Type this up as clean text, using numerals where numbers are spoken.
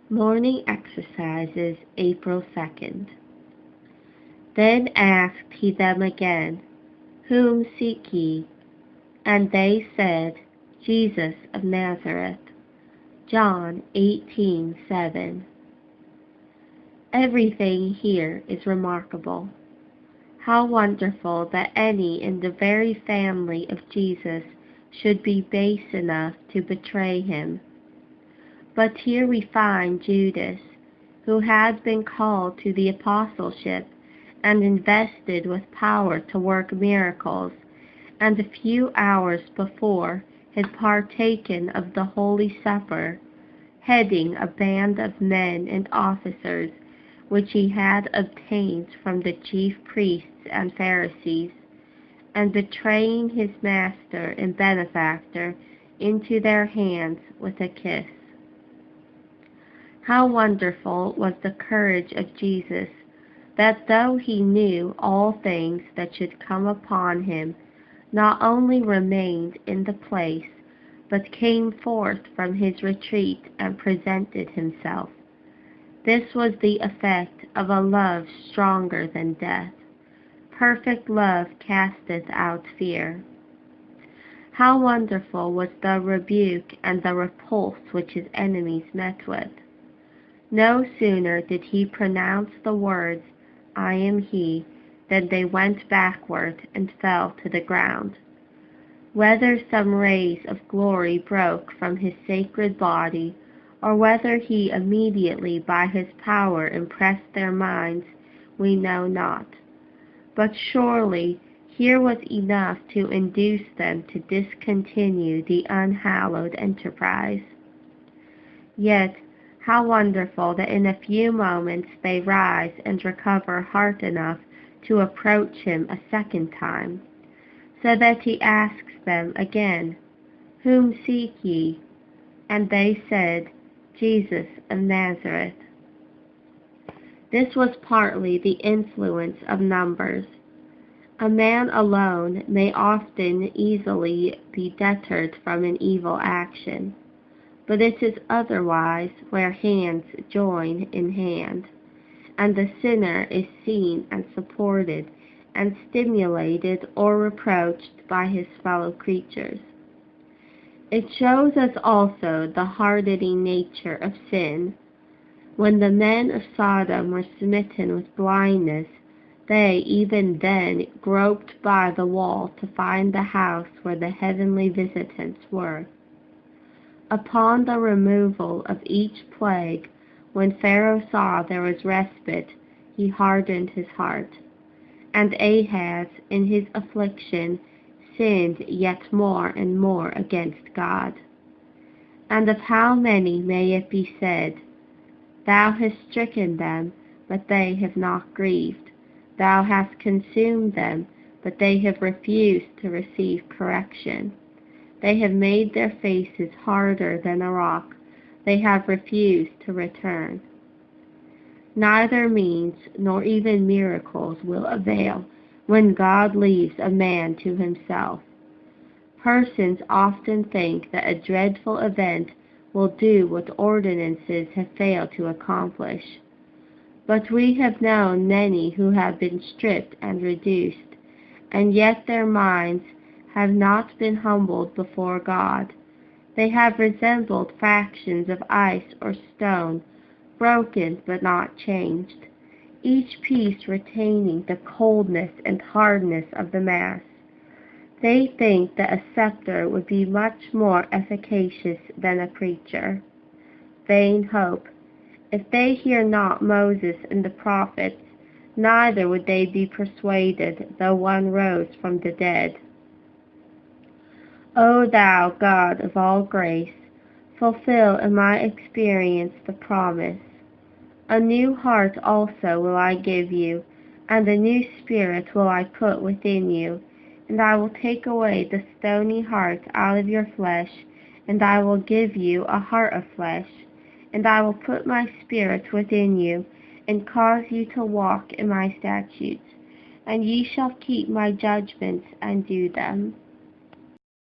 Morning Exercises, April 2nd. Then asked he them again, Whom seek ye? And they said, Jesus of Nazareth. John 18:7. Everything here is remarkable. How wonderful that any in the very family of Jesus should be base enough to betray him. But here we find Judas, who had been called to the apostleship and invested with power to work miracles, and a few hours before had partaken of the Holy Supper, heading a band of men and officers which he had obtained from the chief priests and Pharisees, and betraying his master and benefactor into their hands with a kiss. How wonderful was the courage of Jesus, that though he knew all things that should come upon him, not only remained in the place, but came forth from his retreat and presented himself. This was the effect of a love stronger than death. Perfect love casteth out fear. How wonderful was the rebuke and the repulse which his enemies met with. No sooner did he pronounce the words, I am he, than they went backward and fell to the ground. Whether some rays of glory broke from his sacred body, or whether he immediately by his power impressed their minds, we know not. But surely here was enough to induce them to discontinue the unhallowed enterprise. Yet, how wonderful that in a few moments they rise and recover heart enough to approach him a second time, so that he asks them again, Whom seek ye? And they said, Jesus of Nazareth. This was partly the influence of numbers. A man alone may often easily be deterred from an evil action, but it is otherwise where hands join in hand, and the sinner is seen and supported and stimulated or reproached by his fellow creatures. It shows us also the hardening nature of sin. When the men of Sodom were smitten with blindness, they even then groped by the wall to find the house where the heavenly visitants were. Upon the removal of each plague, when Pharaoh saw there was respite, he hardened his heart. And Ahaz, in his affliction, sinned yet more and more against God. And of how many may it be said, Thou hast stricken them, but they have not grieved. Thou hast consumed them, but they have refused to receive correction. They have made their faces harder than a rock. They have refused to return. Neither means nor even miracles will avail when God leaves a man to himself. Persons often think that a dreadful event will do what ordinances have failed to accomplish. But we have known many who have been stripped and reduced, and yet their minds have not been humbled before God. They have resembled fractions of ice or stone, broken but not changed, each piece retaining the coldness and hardness of the mass. They think that a scepter would be much more efficacious than a preacher. Vain hope! If they hear not Moses and the prophets, neither would they be persuaded, though one rose from the dead. O thou God of all grace, fulfill in my experience the promise. A new heart also will I give you, and a new spirit will I put within you, and I will take away the stony heart out of your flesh, and I will give you a heart of flesh, and I will put my spirit within you, and cause you to walk in my statutes, and ye shall keep my judgments and do them.